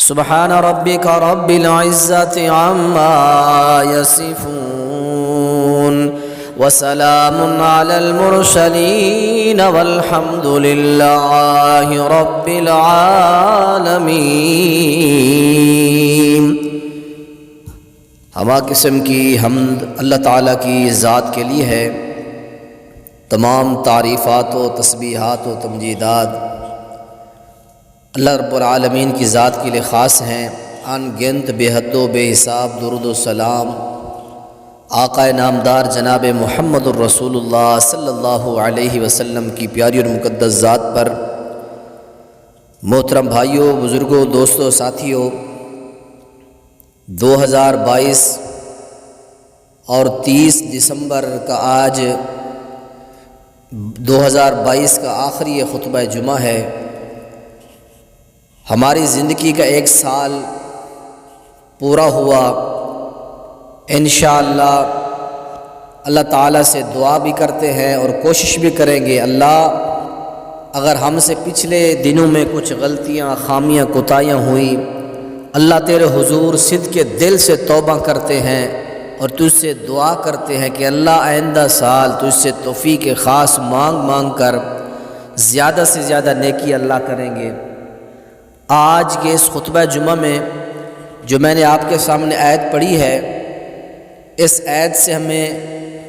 سبحان ربك رب العزة عما يصفون وسلام على المرسلين والحمد لله رب العالمين۔ ہما قسم کی حمد اللہ تعالیٰ کی ذات کے لیے ہے۔ تمام تعریفات و تسبیحات و تمجیدات اللہ رب العالمین کی ذات کے لیے خاص ہیں۔ ان گنت بے حد و بے حساب درود و سلام آقا نامدار جناب محمد الرسول اللہ صلی اللہ علیہ وسلم کی پیاری اور مقدس ذات پر۔ محترم بھائیوں، بزرگوں، دوستوں، ساتھیوں، 2022 اور 30 دسمبر کا آج 2022 کا آخری خطبہ جمعہ ہے۔ ہماری زندگی کا ایک سال پورا ہوا۔ انشاءاللہ اللہ تعالیٰ سے دعا بھی کرتے ہیں اور کوشش بھی کریں گے، اللہ اگر ہم سے پچھلے دنوں میں کچھ غلطیاں، خامیاں، کوتاہیاں ہوئیں، اللہ تیرے حضور صدق کے دل سے توبہ کرتے ہیں اور تجھ سے دعا کرتے ہیں کہ اللہ آئندہ سال تجھ سے توفیق خاص مانگ کر زیادہ سے زیادہ نیکی اللہ کریں گے۔ آج کے اس خطبہ جمعہ میں جو میں نے آپ کے سامنے آیت پڑھی ہے، اس آیت سے ہمیں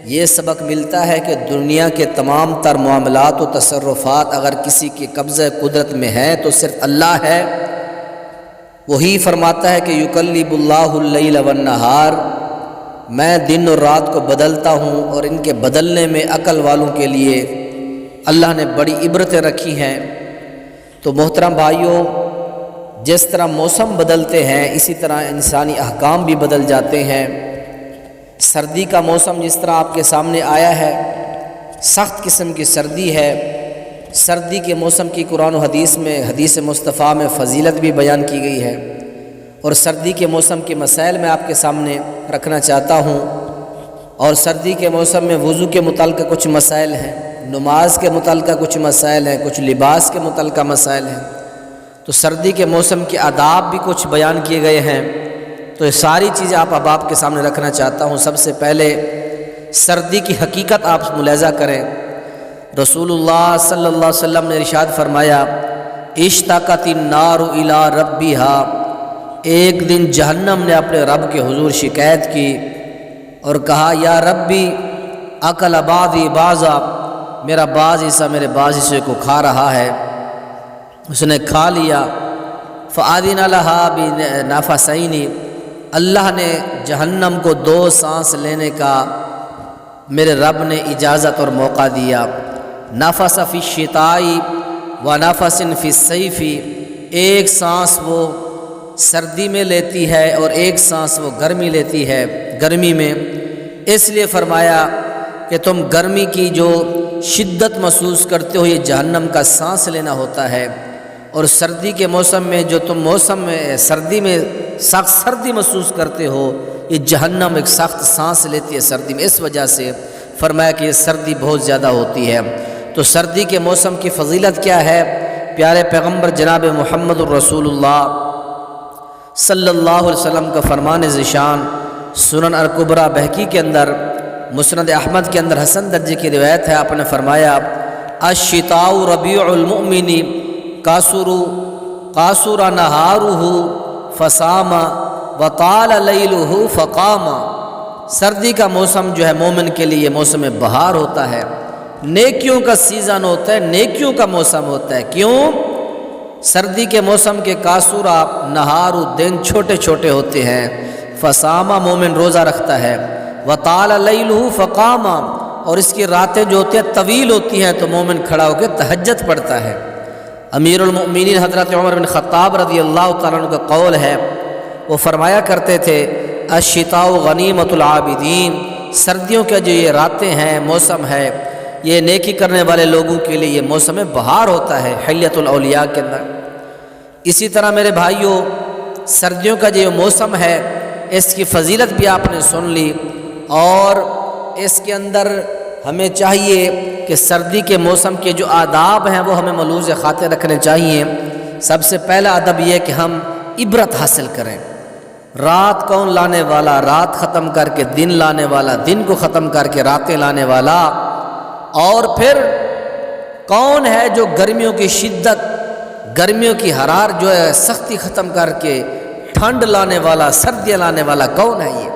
یہ سبق ملتا ہے کہ دنیا کے تمام تر معاملات و تصرفات اگر کسی کے قبضہ قدرت میں ہیں تو صرف اللہ ہے۔ وہی فرماتا ہے کہ یقلب اللہ اللیل والنہار، میں دن اور رات کو بدلتا ہوں، اور ان کے بدلنے میں عقل والوں کے لیے اللہ نے بڑی عبرتیں رکھی ہیں۔ تو محترم بھائیوں، جس طرح موسم بدلتے ہیں اسی طرح انسانی احکام بھی بدل جاتے ہیں۔ سردی کا موسم جس طرح آپ کے سامنے آیا ہے، سخت قسم کی سردی ہے۔ سردی کے موسم کی قرآن و حدیث میں، حدیث مصطفیٰ میں فضیلت بھی بیان کی گئی ہے، اور سردی کے موسم کے مسائل میں آپ کے سامنے رکھنا چاہتا ہوں۔ اور سردی کے موسم میں وضو کے متعلق کچھ مسائل ہیں، نماز کے متعلق کچھ مسائل ہیں، کچھ لباس کے متعلق مسائل ہیں۔ تو سردی کے موسم کے آداب بھی کچھ بیان کیے گئے ہیں، تو یہ ساری چیزیں آپ کے سامنے رکھنا چاہتا ہوں۔ سب سے پہلے سردی کی حقیقت آپ ملاحظہ کریں۔ رسول اللہ صلی اللہ علیہ وسلم نے ارشاد فرمایا، اشتاقت النار الی ربہا، ایک دن جہنم نے اپنے رب کے حضور شکایت کی اور کہا، یا ربی اکل بعضی بعضا، میرا بعض حصہ میرے بعض حصے کو کھا رہا ہے۔ اس نے کھا لیا۔ فآذن لہا بنفسین، اللہ نے جہنم کو 2 سانس لینے کا میرے رب نے اجازت اور موقع دیا۔ نفس فی الشتاء و نفس فی الصیف، ایک سانس وہ سردی میں لیتی ہے اور ایک سانس وہ گرمی لیتی ہے، گرمی میں۔ اس لیے فرمایا کہ تم گرمی کی جو شدت محسوس کرتے ہو یہ جہنم کا سانس لینا ہوتا ہے، اور سردی کے موسم میں جو تم سردی میں سخت سردی محسوس کرتے ہو یہ جہنم ایک سخت سانس لیتی ہے سردی میں۔ اس وجہ سے فرمایا کہ یہ سردی بہت زیادہ ہوتی ہے۔ تو سردی کے موسم کی فضیلت کیا ہے؟ پیارے پیغمبر جناب محمد الرسول اللہ صلی اللہ علیہ وسلم کا فرمان ذیشان سنن الکبریٰ بہقی کے اندر، مسند احمد کے اندر حسن درجے کی روایت ہے، آپ نے فرمایا، الشتاء ربیع المؤمن قاصر نہارہ فصام وطال لیلہ فقام، سردی کا موسم جو ہے مومن کے لیے موسم بہار ہوتا ہے، نیکیوں کا سیزن ہوتا ہے، نیکیوں کا موسم ہوتا ہے۔ کیوں؟ سردی کے موسم کے قاصرہ نہار، دن چھوٹے چھوٹے ہوتے ہیں، فصامہ مومن روزہ رکھتا ہے، وطال لیلہ فقام، اور اس کی راتیں جو ہوتی ہیں طویل ہوتی ہیں تو مومن کھڑا ہو کے تہجد پڑھتا ہے۔ امیر المؤمنین حضرت عمر بن خطاب رضی اللہ تعالیٰ عنہ کا قول ہے، وہ فرمایا کرتے تھے، الشتاء غنیمۃ العابدین، سردیوں کے جو یہ راتیں ہیں، موسم ہے، یہ نیکی کرنے والے لوگوں کے لیے یہ موسم بہار ہوتا ہے، حلیۃ الاولیاء کے اندر۔ اسی طرح میرے بھائیوں، سردیوں کا جو موسم ہے اس کی فضیلت بھی آپ نے سن لی، اور اس کے اندر ہمیں چاہیے کہ سردی کے موسم کے جو آداب ہیں وہ ہمیں ملحوظ خاطر رکھنے چاہیے۔ سب سے پہلا ادب یہ کہ ہم عبرت حاصل کریں۔ رات کون لانے والا؟ رات ختم کر کے دن لانے والا، دن کو ختم کر کے راتیں لانے والا۔ اور پھر کون ہے جو گرمیوں کی شدت، گرمیوں کی حرارت جو ہے سختی ختم کر کے ٹھنڈ لانے والا، سردیاں لانے والا کون ہے؟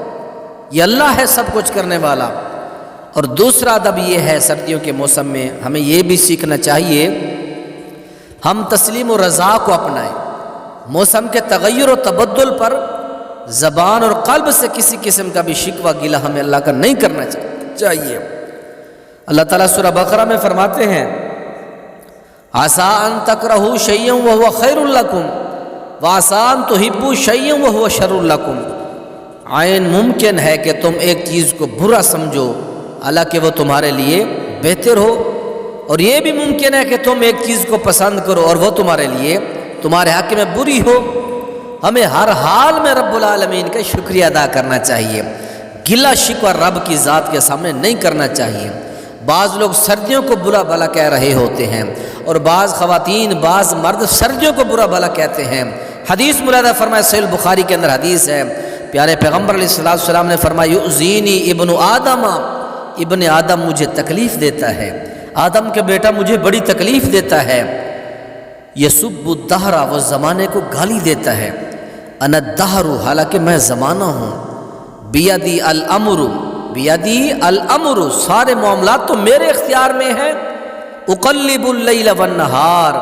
یہ اللہ ہے سب کچھ کرنے والا۔ اور دوسرا ادب یہ ہے سردیوں کے موسم میں ہمیں یہ بھی سیکھنا چاہیے ہم تسلیم و رضا کو اپنائیں۔ موسم کے تغیر و تبدل پر زبان اور قلب سے کسی قسم کا بھی شکوہ گلہ ہمیں اللہ کا نہیں کرنا چاہیے۔ اللہ تعالیٰ سورہ بقرہ میں فرماتے ہیں عَسَىٰ أَن تَكْرَهُوا شَيْئًا وَهُوَ خَيْرٌ لَكُمْ وَعَسَىٰ أَن تُحِبُّوا شَيْئًا وَهُوَ شَرٌّ لَكُمْ۔ عین ممکن ہے کہ تم ایک چیز کو برا سمجھو حالانکہ وہ تمہارے لیے بہتر ہو، اور یہ بھی ممکن ہے کہ تم ایک چیز کو پسند کرو اور وہ تمہارے لیے تمہارے حق میں بری ہو۔ ہمیں ہر حال میں رب العالمین کا شکریہ ادا کرنا چاہیے، گلہ شکوہ رب کی ذات کے سامنے نہیں کرنا چاہیے۔ بعض لوگ سردیوں کو برا بھلا کہہ رہے ہوتے ہیں اور بعض خواتین، بعض مرد سردیوں کو برا بھلا کہتے ہیں۔ حدیث ملاحظہ فرمایا، صحیح البخاری کے اندر حدیث ہے، پیارے پیغمبر علیہ السلام نے فرمایا یؤذینی ابن آدم، ابن آدم مجھے تکلیف دیتا ہے، آدم کے بیٹا مجھے بڑی تکلیف دیتا ہے۔ یسب الدہر، وہ زمانے کو گالی دیتا ہے۔ انا الدہر، حالانکہ میں زمانہ ہوں۔ بیدی الامر، بیدی الامر، سارے معاملات تو میرے اختیار میں ہیں۔ اقلب اللیل والنہار،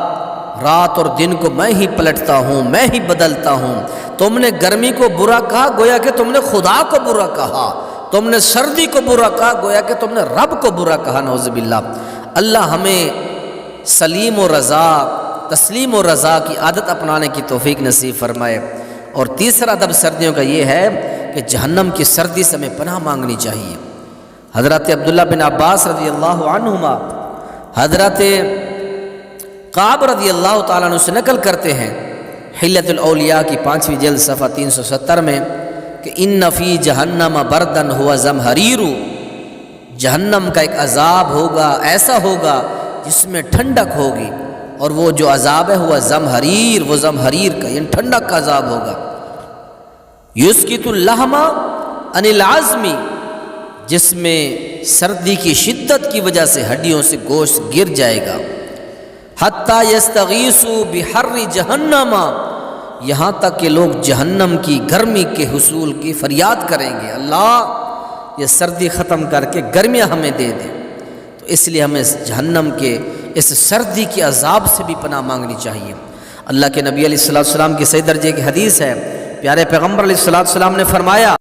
رات اور دن کو میں ہی پلٹتا ہوں، میں ہی بدلتا ہوں۔ تم نے گرمی کو برا کہا گویا کہ تم نے خدا کو برا کہا، تم نے سردی کو برا کہا گویا کہ تم نے رب کو برا کہا، نعوذ باللہ۔ اللہ ہمیں سلیم و رضا، تسلیم و رضا کی عادت اپنانے کی توفیق نصیب فرمائے۔ اور تیسرا ادب سردیوں کا یہ ہے کہ جہنم کی سردی سے ہمیں پناہ مانگنی چاہیے۔ حضرت عبداللہ بن عباس رضی اللہ عنہما حضرت کعب رضی اللہ تعالیٰ عنہ سے نقل کرتے ہیں حلیۃ الاولیاء کی 5ویں جلد صفحہ 370 میں کہ ان فی جہنم بردن ہوا زمہریر، جہنم کا ایک عذاب ہوگا، ایسا ہوگا جس میں ٹھنڈک ہوگی، اور وہ جو عذاب ہے ہوا زمہریر، وہ زمہریر کا یعنی ٹھنڈک کا عذاب ہوگا۔ یسکت اللحم عن العظم، جس میں سردی کی شدت کی وجہ سے ہڈیوں سے گوشت گر جائے گا۔ حتی یستغیثوا بحر جہنم، یہاں تک کہ لوگ جہنم کی گرمی کے حصول کی فریاد کریں گے، اللہ یہ سردی ختم کر کے گرمیاں ہمیں دے دے۔ تو اس لیے ہمیں جہنم کے اس سردی کی عذاب سے بھی پناہ مانگنی چاہیے۔ اللہ کے نبی علیہ السلام کی صحیح درجے کی حدیث ہے، پیارے پیغمبر علیہ السلام نے فرمایا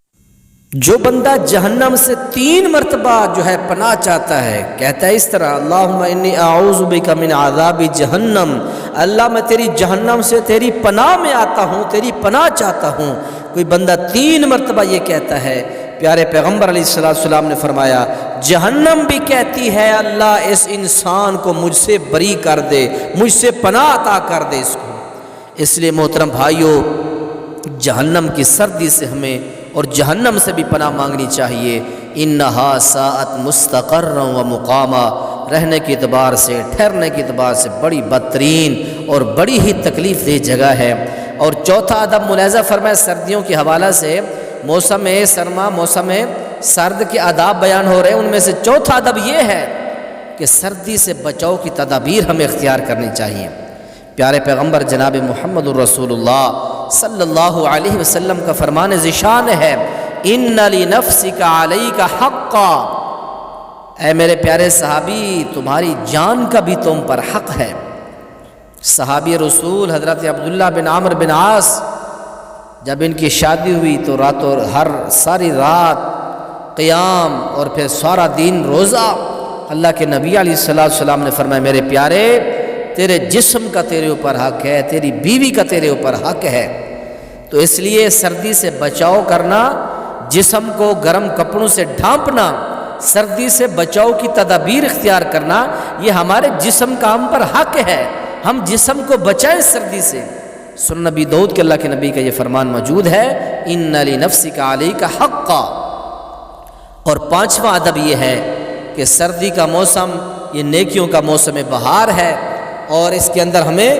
جو بندہ جہنم سے 3 مرتبہ جو ہے پناہ چاہتا ہے، کہتا ہے اس طرح اللہم انی اعوذ بک من عذاب جہنم، اللہ میں تیری جہنم سے تیری پناہ میں آتا ہوں، تیری پناہ چاہتا ہوں۔ کوئی بندہ 3 مرتبہ یہ کہتا ہے، پیارے پیغمبر علیہ السلام نے فرمایا جہنم بھی کہتی ہے اللہ اس انسان کو مجھ سے بری کر دے، مجھ سے پناہ عطا کر دے اس کو۔ اس لیے محترم بھائیوں، جہنم کی سردی سے ہمیں اور جہنم سے بھی پناہ مانگنی چاہیے۔ انہا ساعت مستقرا و مقاما، رہنے کے اعتبار سے، ٹھہرنے کے اعتبار سے بڑی بدترین اور بڑی ہی تکلیف دہ جگہ ہے۔ اور چوتھا ادب ملاحظہ فرمائے سردیوں کے حوالہ سے، موسم سرما، موسم سرد کے آداب بیان ہو رہے ہیں، ان میں سے چوتھا ادب یہ ہے کہ سردی سے بچاؤ کی تدابیر ہمیں اختیار کرنی چاہیے۔ پیارے پیغمبر جناب محمد الرسول اللہ صلی اللہ علیہ وسلم کا فرمان ذیشان ہے ان لنفسک علیک حقا، اے میرے پیارے صحابی تمہاری جان کا بھی تم پر حق ہے۔ صحابی رسول حضرت عبداللہ بن عمرو بن عاص جب ان کی شادی ہوئی تو ساری رات قیام اور پھر سارا دن روزہ، اللہ کے نبی علیہ السلام نے فرمایا میرے پیارے تیرے جسم کا تیرے اوپر حق ہے، تیری بیوی کا تیرے اوپر حق ہے۔ تو اس لیے سردی سے بچاؤ کرنا، جسم کو گرم کپڑوں سے ڈھانپنا، سردی سے بچاؤ کی تدابیر اختیار کرنا، یہ ہمارے جسم کا ہم پر حق ہے، ہم جسم کو بچائیں سردی سے۔ سنن نبی داؤد کے اللہ کے نبی کا یہ فرمان موجود ہے ان لنفسک علیک حقا۔ اور 5واں ادب یہ ہے کہ سردی کا موسم یہ نیکیوں کا موسم بہار ہے، اور اس کے اندر ہمیں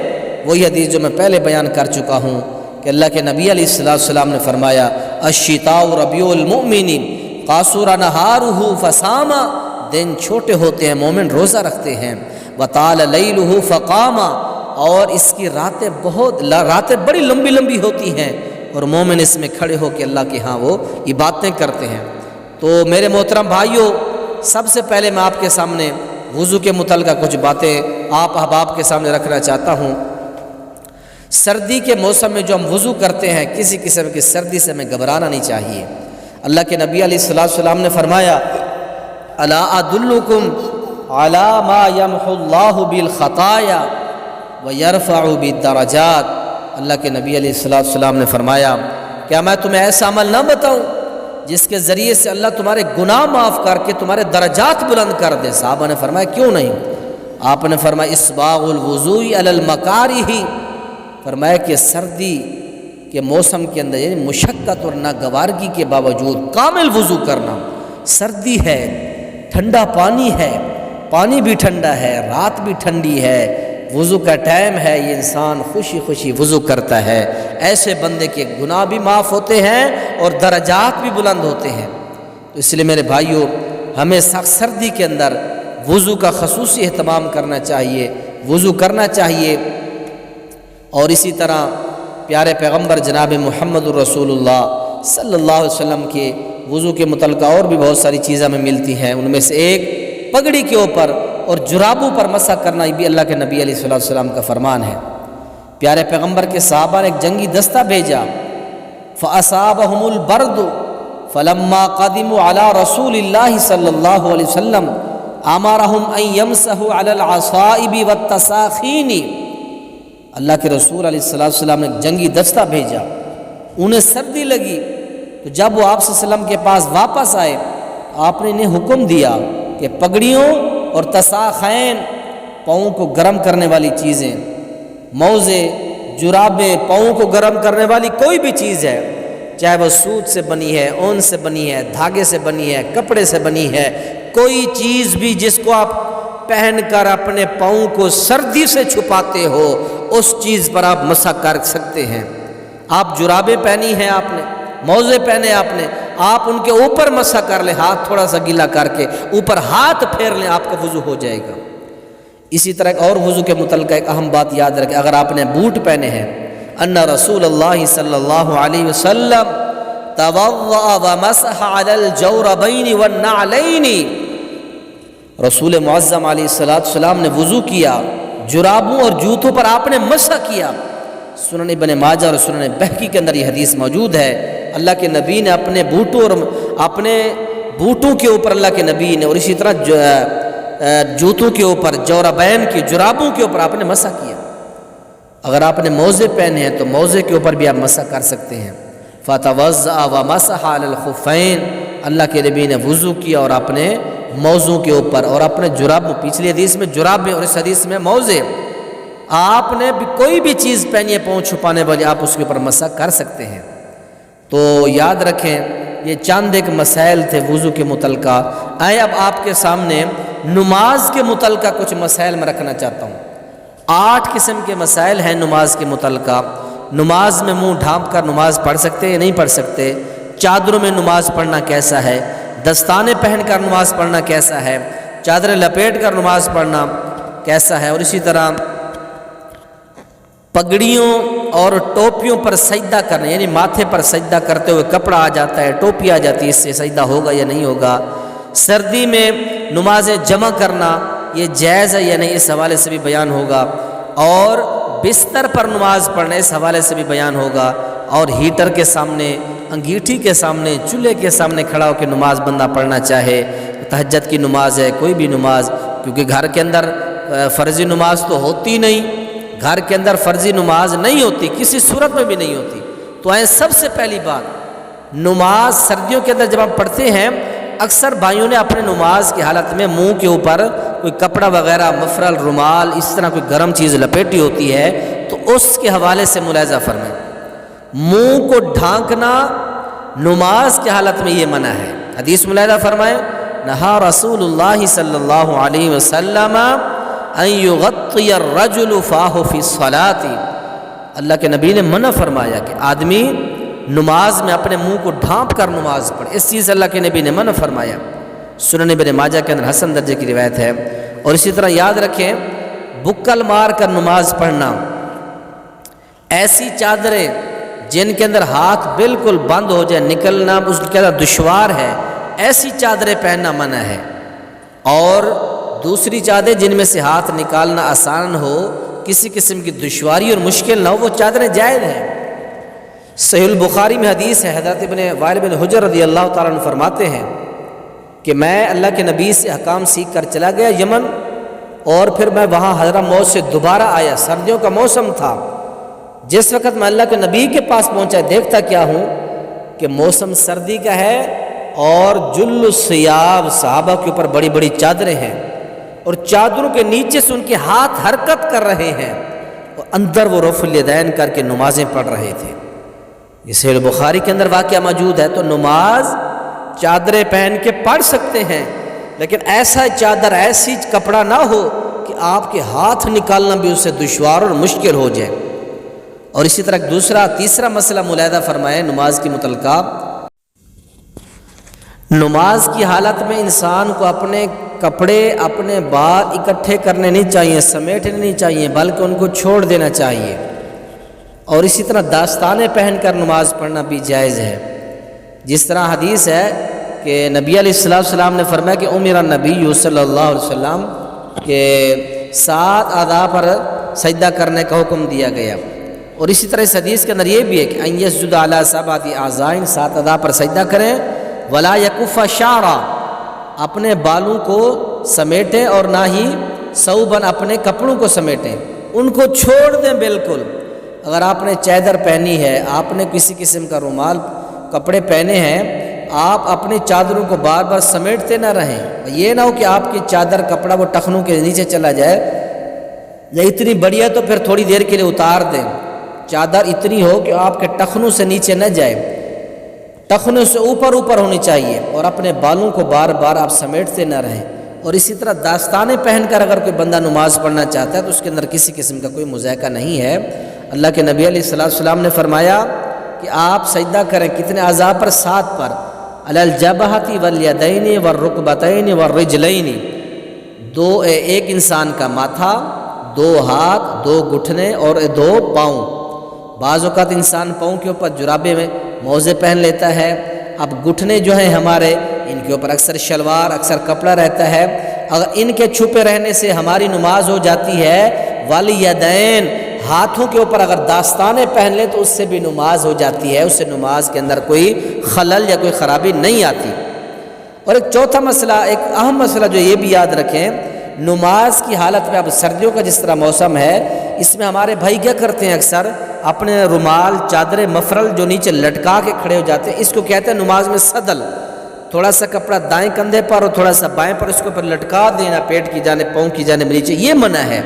وہی حدیث جو میں پہلے بیان کر چکا ہوں کہ اللہ کے نبی علیہ السلام نے فرمایا الشتاء ربیع المؤمن قاصر نہارہ فصاما، دن چھوٹے ہوتے ہیں مومن روزہ رکھتے ہیں، وطال لیلہ فقاما، اور اس کی راتیں بڑی لمبی لمبی ہوتی ہیں اور مومن اس میں کھڑے ہو کے اللہ کے ہاں وہ عبادتیں کرتے ہیں۔ تو میرے محترم بھائیوں، سب سے پہلے میں آپ کے سامنے وضو کے متعلقہ کچھ باتیں آپ احباب کے سامنے رکھنا چاہتا ہوں۔ سردی کے موسم میں جو ہم وضو کرتے ہیں، کسی قسم کی سردی سے ہمیں گھبرانا نہیں چاہیے۔ اللہ کے نبی علیہ السلام نے فرمایا الا ادلکم علی ما یمحو اللہ بالخطایا ویرفع بالدرجات، اللہ کے نبی علیہ السلام نے فرمایا کیا میں تمہیں ایسا عمل نہ بتاؤں جس کے ذریعے سے اللہ تمہارے گناہ معاف کر کے تمہارے درجات بلند کر دے؟ صحابہ نے فرمایا کیوں نہیں؟ آپ نے فرمایا اسباغ الوضوء علی المکارہ، فرمایا کہ سردی کے موسم کے اندر یعنی مشقت اور ناگوارگی کے باوجود کامل وضو کرنا، سردی ہے، ٹھنڈا پانی ہے، پانی بھی ٹھنڈا ہے، رات بھی ٹھنڈی ہے، وضو کا ٹائم ہے، یہ انسان خوشی خوشی وضو کرتا ہے، ایسے بندے کے گناہ بھی معاف ہوتے ہیں اور درجات بھی بلند ہوتے ہیں۔ تو اس لیے میرے بھائیوں، ہمیں سخت سردی کے اندر وضو کا خصوصی اہتمام کرنا چاہیے، وضو کرنا چاہیے۔ اور اسی طرح پیارے پیغمبر جناب محمد الرسول اللہ صلی اللہ علیہ وسلم کے وضو کے متعلقہ اور بھی بہت ساری چیزیں ہمیں ملتی ہیں، ان میں سے ایک پگڑی کے اوپر اور جرابوں پر مسح کرنا، یہ بھی اللہ کے نبی علیہ السلام کا فرمان ہے۔ پیارے پیغمبر کے صحابہ نے ایک جنگی دستہ بھیجا، فَأَصَابَهُمُ الْبَرْدُ فَلَمَّا قَدِمُوا عَلَى رَسُولِ اللَّهِ صلی اللہ علیہ وسلم أَمَرَهُمْ أَن يَمْسَحُوا عَلَى الْعَصَائِبِ وَالتَّسَاخِينِ، اللہ کے رسول علیہ السلام نے ایک جنگی دستہ بھیجا، انہیں سردی لگی، تو جب وہ آپ صلی اللہ علیہ وسلم کے پاس واپس آئے، آپ نے انہیں حکم دیا کہ پگڑیوں اور تساخین، پاؤں کو گرم کرنے والی چیزیں، موزے، جرابیں، پاؤں کو گرم کرنے والی کوئی بھی چیز ہے، چاہے وہ سوت سے بنی ہے، اون سے بنی ہے، دھاگے سے بنی ہے، کپڑے سے بنی ہے، کوئی چیز بھی جس کو آپ پہن کر اپنے پاؤں کو سردی سے چھپاتے ہو، اس چیز پر آپ مسح کر سکتے ہیں۔ آپ جرابیں پہنی ہیں، آپ نے موزے پہنے، آپ ان کے اوپر مسح کر لیں، ہاتھ تھوڑا سا گیلا کر کے اوپر ہاتھ پھیر لیں، آپ کا وضو ہو جائے گا۔ اسی طرح ایک اور وضو کے متعلق ایک اہم بات یاد رکھیں، اگر آپ نے بوٹ پہنے ہیں، ان رسول اللہ صلی اللہ علیہ وسلم توضأ ومسح علی الجوربین والنعلین، رسول معظم علیہ السلام نے وضو کیا، جرابوں اور جوتوں پر آپ نے مسح کیا۔ سنن ابن ماجہ اور سنن بہقی کے اندر یہ حدیث موجود ہے، اللہ کے نبی نے اپنے بوٹوں کے اوپر اللہ کے نبی نے، اور اسی طرح جوتوں کے اوپر، جوربین کی جرابوں کے اوپر آپ نے مسح کیا۔ اگر آپ نے موزے پہنے ہیں تو موزے کے اوپر بھی آپ مسح کر سکتے ہیں۔ فتوضأ ومسح علی الخفین، اللہ کے نبی نے وضو کیا اور اپنے موزوں کے اوپر اور اپنے جرابوں، پچھلی حدیث میں جرابیں اور اس حدیث میں موزے، آپ نے بھی کوئی بھی چیز پہنی ہے پاؤں چھپانے والی، آپ اس کے اوپر مسح کر سکتے ہیں۔ تو یاد رکھیں، یہ چند ایک مسائل تھے وضو کے متعلقہ۔ آئے اب آپ کے سامنے نماز کے متعلقہ کچھ مسائل میں رکھنا چاہتا ہوں۔ 8 قسم کے مسائل ہیں نماز کے متعلقہ۔ نماز میں منہ ڈھانپ کر نماز پڑھ سکتے یا نہیں پڑھ سکتے، چادروں میں نماز پڑھنا کیسا ہے، دستانے پہن کر نماز پڑھنا کیسا ہے، چادریں لپیٹ کر نماز پڑھنا کیسا ہے، اور اسی طرح پگڑیوں اور ٹوپیوں پر سجدہ کرنا، یعنی ماتھے پر سجدہ کرتے ہوئے کپڑا آ جاتا ہے، ٹوپی آ جاتی ہے، اس سے سجدہ ہوگا یا نہیں ہوگا، سردی میں نمازیں جمع کرنا یہ جائز ہے یا نہیں، اس حوالے سے بھی بیان ہوگا، اور بستر پر نماز پڑھنا اس حوالے سے بھی بیان ہوگا، اور ہیٹر کے سامنے، انگیٹھی کے سامنے، چولہے کے سامنے کھڑا ہو کے نماز بندہ پڑھنا چاہے، تہجد کی نماز ہے، کوئی بھی نماز، کیونکہ گھر کے اندر فرضی نماز تو ہوتی نہیں، گھر کے اندر فرضی نماز نہیں ہوتی، کسی صورت میں بھی نہیں ہوتی۔ تو سب سے پہلی بات، نماز سردیوں کے اندر جب ہم پڑھتے ہیں، اکثر بھائیوں نے اپنے نماز کی حالت میں منہ کے اوپر کوئی کپڑا وغیرہ، مفرل، رومال، اس طرح کوئی گرم چیز لپیٹی ہوتی ہے، تو اس کے حوالے سے ملاحظہ فرمائیں، منہ کو ڈھانکنا نماز کی حالت میں یہ منع ہے۔ حدیث ملاحظہ فرمائیں، نہا رسول اللہ صلی اللہ علیہ وسلم ان یغطی الرجل فاہ فی الصلاۃ، اللہ کے نبی نے منع فرمایا کہ آدمی نماز میں اپنے منہ کو ڈھانپ کر نماز پڑھے، اس چیز اللہ کے نبی نے منع فرمایا۔ سنن ابن ماجہ کے اندر حسن درجے کی روایت ہے۔ اور اسی طرح یاد رکھیں بکل مار کر نماز پڑھنا، ایسی چادریں جن کے اندر ہاتھ بالکل بند ہو جائے، نکلنا اس کے اندر دشوار ہے، ایسی چادریں پہننا منع ہے۔ اور دوسری چادریں جن میں سے ہاتھ نکالنا آسان ہو، کسی قسم کی دشواری اور مشکل نہ ہو، وہ چادریں جائز ہیں۔ صحیح البخاری میں حدیث ہے، حضرت ابن وائل بن حجر رضی اللہ تعالیٰ عنہ فرماتے ہیں کہ میں اللہ کے نبی سے احکام سیکھ کر چلا گیا یمن، اور پھر میں وہاں حضرت موت سے دوبارہ آیا، سردیوں کا موسم تھا۔ جس وقت میں اللہ کے نبی کے پاس پہنچا، دیکھتا کیا ہوں کہ موسم سردی کا ہے اور جل الثیاب صحابہ کے اوپر بڑی بڑی چادریں ہیں، اور چادروں کے نیچے سے ان کے ہاتھ حرکت کر رہے ہیں، اور اندر وہ رفع الیدین کر کے نمازیں پڑھ رہے تھے۔ یہ صحیح بخاری کے اندر واقعہ موجود ہے۔ تو نماز چادریں پہن کے پڑھ سکتے ہیں، لیکن ایسا چادر ایسی کپڑا نہ ہو کہ آپ کے ہاتھ نکالنا بھی اس سے دشوار اور مشکل ہو جائے۔ اور اسی طرح تیسرا مسئلہ ملاحظہ فرمائے نماز کی متعلقہ، نماز کی حالت میں انسان کو اپنے کپڑے اپنے بال اکٹھے کرنے نہیں چاہیے، سمیٹنے نہیں چاہیے، بلکہ ان کو چھوڑ دینا چاہیے۔ اور اسی طرح داستانیں پہن کر نماز پڑھنا بھی جائز ہے، جس طرح حدیث ہے کہ نبی علیہ السلام نے فرمایا کہ امر النبی صلی اللہ علیہ وسلم کہ 7 اعضاء پر سجدہ کرنے کا حکم دیا گیا۔ اور اسی طرح اس حدیث کے اندر یہ بھی ہے کہ ان یسجد علی 7 اعضاء، 7 اعضاء پر سجدہ کریں، ولا یکف شعرا، اپنے بالوں کو سمیٹیں، اور نہ ہی ثوباً اپنے کپڑوں کو سمیٹیں، ان کو چھوڑ دیں بالکل۔ اگر آپ نے چادر پہنی ہے، آپ نے کسی قسم کا رومال کپڑے پہنے ہیں، آپ اپنی چادروں کو بار بار سمیٹتے نہ رہیں۔ یہ نہ ہو کہ آپ کی چادر کپڑا وہ ٹخنوں کے نیچے چلا جائے، یا اتنی بڑی ہے تو پھر تھوڑی دیر کے لیے اتار دیں۔ چادر اتنی ہو کہ آپ کے ٹخنوں سے نیچے نہ جائے، ٹخنوں سے اوپر ہونی چاہیے، اور اپنے بالوں کو بار بار آپ سمیٹتے نہ رہیں۔ اور اسی طرح داستانیں پہن کر اگر کوئی بندہ نماز پڑھنا چاہتا ہے تو اس کے اندر کسی قسم کا کوئی مذائقہ نہیں ہے۔ اللہ کے نبی علیہ السلام نے فرمایا کہ آپ سجدہ کریں، کتنے اعضاء پر؟ 7 پر، علی الجبہۃ والیدین والرکبتین والرجلین، ایک انسان کا ماتھا، 2 ہاتھ، 2 گھٹنے اور 2 پاؤں۔ بعض اوقات انسان پاؤں کے اوپر جرابے میں موزے پہن لیتا ہے، اب گھٹنے جو ہیں ہمارے، ان کے اوپر اکثر شلوار، اکثر کپڑا رہتا ہے، اگر ان کے چھپے رہنے سے ہماری نماز ہو جاتی ہے۔ والیدین، ہاتھوں کے اوپر اگر داستانیں پہن لیں تو اس سے بھی نماز ہو جاتی ہے، اس سے نماز کے اندر کوئی خلل یا کوئی خرابی نہیں آتی۔ اور ایک چوتھا مسئلہ، ایک اہم مسئلہ جو یہ بھی یاد رکھیں، نماز کی حالت میں، اب سردیوں کا جس طرح موسم ہے، اس میں ہمارے بھائی کیا کرتے ہیں، اکثر اپنے رومال، چادریں، مفرل جو نیچے لٹکا کے کھڑے ہو جاتے ہیں، اس کو کہتے ہیں نماز میں صدل۔ تھوڑا سا کپڑا دائیں کندھے پر اور تھوڑا سا بائیں پر، اس کو پر لٹکا دینا، پیٹ کی جانب، پاؤں کی جانب نیچے، یہ منع ہے۔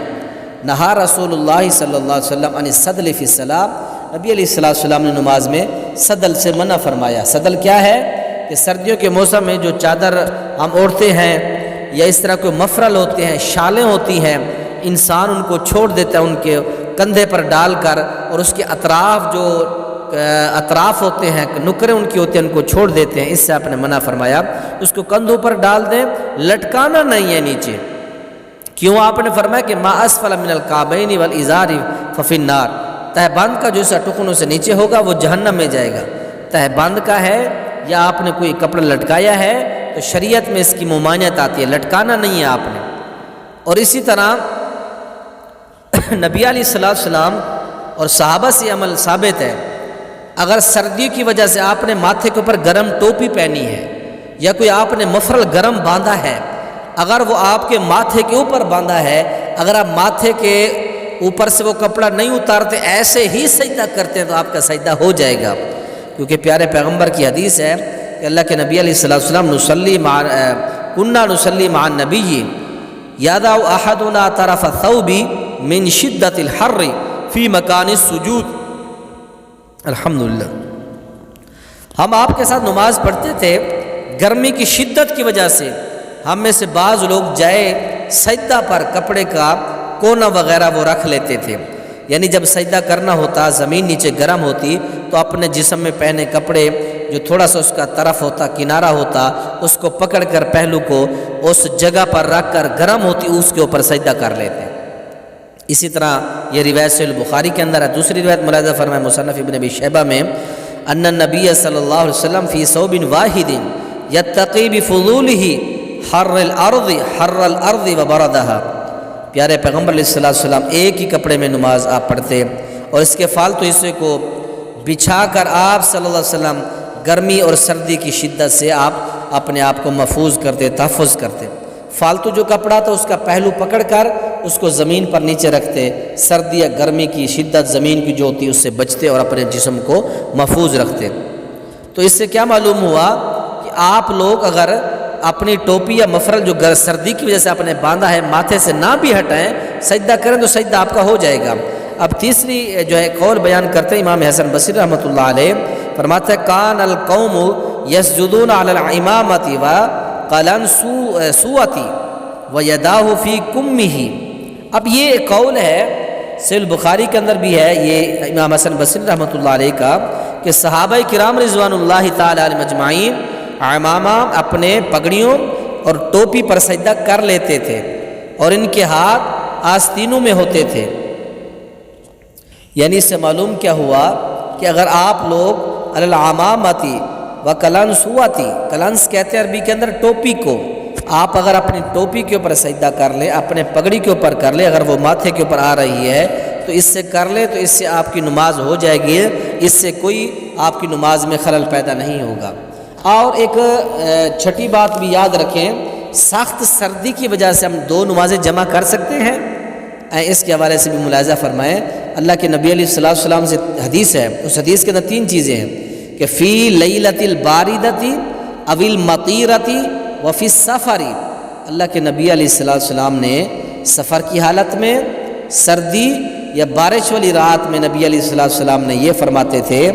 نہا رسول اللہ صلی اللہ علیہ وسلم عن الصدل فی الصلاۃ، نبی علیہ السلام نے نماز میں صدل سے منع فرمایا۔ صدل کیا ہے کہ سردیوں کے موسم میں جو چادر ہم اوڑھتے ہیں، یا اس طرح کوئی مفرل ہوتے ہیں، شالیں ہوتی ہیں، انسان ان کو چھوڑ دیتا ہے ان کے کندھے پر ڈال کر، اور اس کے اطراف ہوتے ہیں، نکریں ان کی ہوتی ہیں، ان کو چھوڑ دیتے ہیں، اس سے آپ نے منع فرمایا۔ اس کو کندھوں پر ڈال دیں، لٹکانا نہیں ہے نیچے۔ کیوں آپ نے فرمایا کہ ما اسفل من الکعبین والازار ففی النار، تہ بند کا جو سا ٹکنوں سے نیچے ہوگا وہ جہنم میں جائے گا۔ تہ بند کا ہے یا آپ نے کوئی کپڑا لٹکایا ہے تو شریعت میں اس کی ممانعت آتی ہے، لٹکانا نہیں ہے آپ نے۔ اور اسی طرح نبی علیہ السلام اور صحابہ سے عمل ثابت ہے، اگر سردی کی وجہ سے آپ نے ماتھے کے اوپر گرم ٹوپی پہنی ہے، یا کوئی آپ نے مفرل گرم باندھا ہے، اگر وہ آپ کے ماتھے کے اوپر باندھا ہے، اگر آپ ماتھے کے اوپر سے وہ کپڑا نہیں اتارتے، ایسے ہی سجدہ کرتے ہیں تو آپ کا سجدہ ہو جائے گا، کیونکہ پیارے پیغمبر کی حدیث ہے کہ اللہ کے نبی علیہ السلام کننا نصلی مع النبی یضع احدنا طرف الثوب من شدت الحر فی مکان السجود۔ الحمدللہ، ہم آپ کے ساتھ نماز پڑھتے تھے، گرمی کی شدت کی وجہ سے ہم میں سے بعض لوگ جائے سجدہ پر کپڑے کا کونا وغیرہ وہ رکھ لیتے تھے، یعنی جب سجدہ کرنا ہوتا زمین نیچے گرم ہوتی تو اپنے جسم میں پہنے کپڑے جو تھوڑا سا اس کا طرف ہوتا کنارہ ہوتا اس کو پکڑ کر پہلو کو اس جگہ پر رکھ کر گرم ہوتی اس کے اوپر سجدہ کر لیتے۔ اسی طرح یہ روایت صحیح البخاری کے اندر ہے۔ دوسری روایت ملاحظہ فرمائے مصنف ابن ابی شیبہ میں ان النبی صلی اللہ علیہ وسلم فی ثوب واحد یتقی بفضولہ حر الارض وبردہا، پیارے پیغمبر علیہ السلام ایک ہی کپڑے میں نماز آپ پڑھتے اور اس کے فالتو حصے کو بچھا کر آپ صلی اللہ علیہ وسلم گرمی اور سردی کی شدت سے آپ اپنے آپ کو محفوظ کرتے، تحفظ کرتے۔ فالتو جو کپڑا تھا اس کا پہلو پکڑ کر اس کو زمین پر نیچے رکھتے، سردی یا گرمی کی شدت زمین کی جو ہوتی اس سے بچتے اور اپنے جسم کو محفوظ رکھتے۔ تو اس سے کیا معلوم ہوا کہ آپ لوگ اگر اپنی ٹوپی یا مفرل جو سردی کی وجہ سے آپ نے باندھا ہے ماتھے سے نہ بھی ہٹائیں، سجدہ کریں تو سجدہ آپ کا ہو جائے گا۔ اب تیسری جو ہے قول بیان کرتے ہیں امام حسن بصری رحمۃ اللہ علیہ، فرماتے ہیں کان القوم یسجدون علی الامامۃ وقلنسوۃ ویداہ فی کمہ۔ اب یہ قول ہے صحیح البخاری کے اندر بھی ہے یہ امام حسن بصری رحمۃ اللہ علیہ کا کہ صحابہ کرام رضوان اللہ تعالی علیہم اجمعین عمامہ اپنے پگڑیوں اور ٹوپی پر سجدہ کر لیتے تھے اور ان کے ہاتھ آستینوں میں ہوتے تھے۔ یعنی اس سے معلوم کیا ہوا کہ اگر آپ لوگ علی العمامۃ وقلنسوۃ، کلنس کہتے ہیں عربی کے اندر ٹوپی کو، آپ اگر اپنی ٹوپی کے اوپر سجدہ کر لیں، اپنے پگڑی کے اوپر کر لیں، اگر وہ ماتھے کے اوپر آ رہی ہے تو اس سے کر لیں تو اس سے آپ کی نماز ہو جائے گی، اس سے کوئی آپ کی نماز میں خلل پیدا نہیں ہوگا۔ اور ایک چھٹی بات بھی یاد رکھیں، سخت سردی کی وجہ سے ہم دو نمازیں جمع کر سکتے ہیں، اس کے حوالے سے بھی ملاحظہ فرمائیں۔ اللہ کے نبی علیہ السلام سے حدیث ہے، اس حدیث کے اندر 3 چیزیں ہیں کہ فی لیلۃ الباردۃ او المطیرۃ وفی السفر، اللہ کے نبی علیہ السلام نے سفر کی حالت میں، سردی یا بارش والی رات میں نبی علیہ السلام نے یہ فرماتے تھے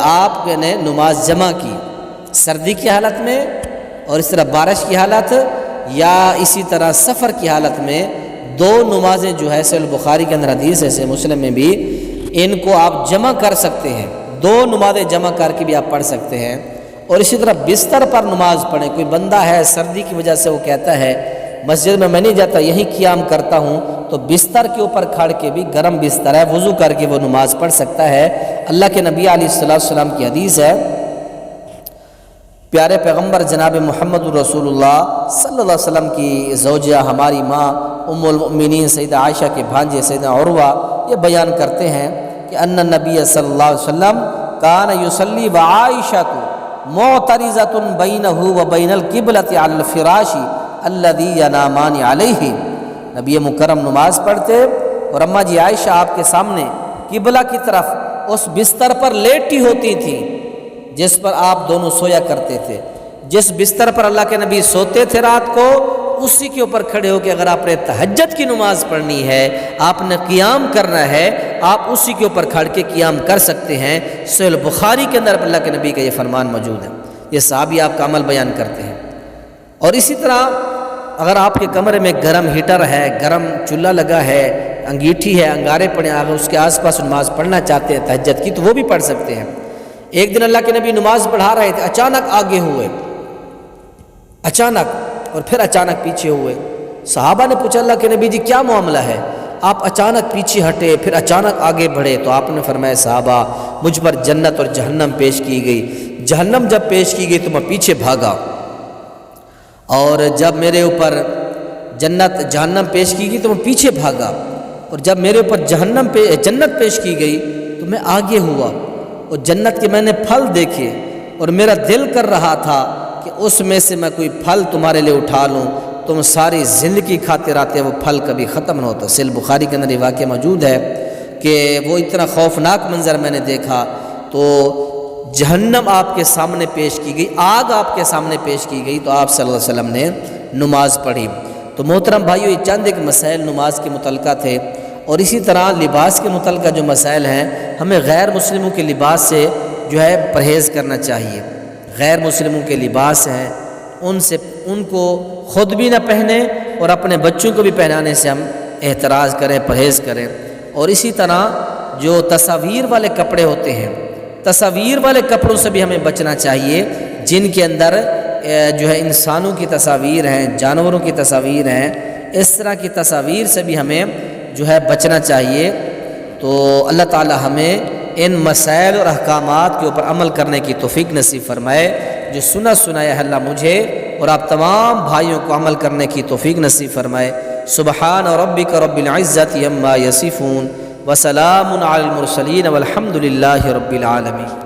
آپ نے نماز جمع کی، سردی کی حالت میں اور اس طرح بارش کی حالت یا اسی طرح سفر کی حالت میں 2 نمازیں جو ہے صحیح البخاری کے اندر حدیث ہے، صحیح مسلم میں بھی، ان کو آپ جمع کر سکتے ہیں، 2 نمازیں جمع کر کے بھی آپ پڑھ سکتے ہیں۔ اور اسی طرح بستر پر نماز پڑھیں، کوئی بندہ ہے سردی کی وجہ سے وہ کہتا ہے مسجد میں نہیں جاتا یہیں قیام کرتا ہوں، تو بستر کے اوپر کھڑ کے بھی، گرم بستر ہے، وضو کر کے وہ نماز پڑھ سکتا ہے۔ اللہ کے نبی علیہ السلام کی حدیث ہے، پیارے پیغمبر جناب محمد رسول اللہ صلی اللہ علیہ وسلم کی زوجہ ہماری ماں ام المؤمنین سیدہ عائشہ کے بھانجے سیدہ عروہ یہ بیان کرتے ہیں کہ ان النبی صلی اللہ علیہ وسلم کان یصلی وعائشہ معترضۃ بینہ وبین القبلۃ علی الفراش الذی ینامان علیہ، نبی مکرم نماز پڑھتے اور اماں جی عائشہ آپ کے سامنے قبلہ کی طرف اس بستر پر لیٹی ہوتی تھی جس پر آپ دونوں سویا کرتے تھے۔ جس بستر پر اللہ کے نبی سوتے تھے رات کو، اسی کے اوپر کھڑے ہو کے اگر آپ نے تہجد کی نماز پڑھنی ہے، آپ نے قیام کرنا ہے، آپ اسی کے اوپر کھڑ کے قیام کر سکتے ہیں۔ صحیح البخاری کے اندر اللہ کے نبی کا یہ فرمان موجود ہے، یہ صحابی آپ کا عمل بیان کرتے ہیں۔ اور اسی طرح اگر آپ کے کمرے میں گرم ہیٹر ہے، گرم چولہا لگا ہے، انگیٹھی ہے، انگارے پڑے، اگر اس کے آس پاس نماز پڑھنا چاہتے ہیں تہجد کی تو وہ بھی پڑھ سکتے ہیں۔ ایک دن اللہ کے نبی نماز پڑھا رہے تھے، اچانک آگے ہوئے، اچانک، اور پھر اچانک پیچھے ہوئے۔ صحابہ نے پوچھا اللہ کے نبی جی کیا معاملہ ہے، آپ اچانک پیچھے ہٹے پھر اچانک آگے بڑھے؟ تو آپ نے فرمایا صحابہ مجھ پر جنت اور جہنم پیش کی گئی، جہنم جب پیش کی گئی تو میں پیچھے بھاگا، اور جب میرے اوپر جنت جہنم پیش کی گئی تو میں پیچھے بھاگا، اور جب میرے اوپر جنت پیش کی گئی تو میں آگے ہوا، اور جنت کے میں نے پھل دیکھے اور میرا دل کر رہا تھا کہ اس میں سے میں کوئی پھل تمہارے لیے اٹھا لوں، تم ساری زندگی کھاتے رہتے وہ پھل کبھی ختم نہ ہوتا۔ صحیح بخاری کے اندر یہ واقعہ موجود ہے کہ وہ اتنا خوفناک منظر میں نے دیکھا، تو جہنم آپ کے سامنے پیش کی گئی، آگ آپ کے سامنے پیش کی گئی، تو آپ صلی اللہ علیہ وسلم نے نماز پڑھی۔ تو محترم بھائیو، یہ چند ایک مسائل نماز کے متعلقہ تھے، اور اسی طرح لباس کے متعلقہ جو مسائل ہیں، ہمیں غیر مسلموں کے لباس سے جو ہے پرہیز کرنا چاہیے۔ غیر مسلموں کے لباس ہیں، ان کو خود بھی نہ پہنیں اور اپنے بچوں کو بھی پہنانے سے ہم احتراز کریں، پرہیز کریں۔ اور اسی طرح جو تصاویر والے کپڑے ہوتے ہیں، تصاویر والے کپڑوں سے بھی ہمیں بچنا چاہیے، جن کے اندر جو ہے انسانوں کی تصاویر ہیں، جانوروں کی تصاویر ہیں، اس طرح کی تصاویر سے بھی ہمیں جو ہے بچنا چاہیے۔ تو اللہ تعالی ہمیں ان مسائل اور احکامات کے اوپر عمل کرنے کی توفیق نصیب فرمائے۔ جو سنایا ہے اللہ مجھے اور آپ تمام بھائیوں کو عمل کرنے کی توفیق نصیب فرمائے۔ سبحان ربک رب العزت عما یصفون وسلام علی المرسلین والحمد للہ رب العالمین۔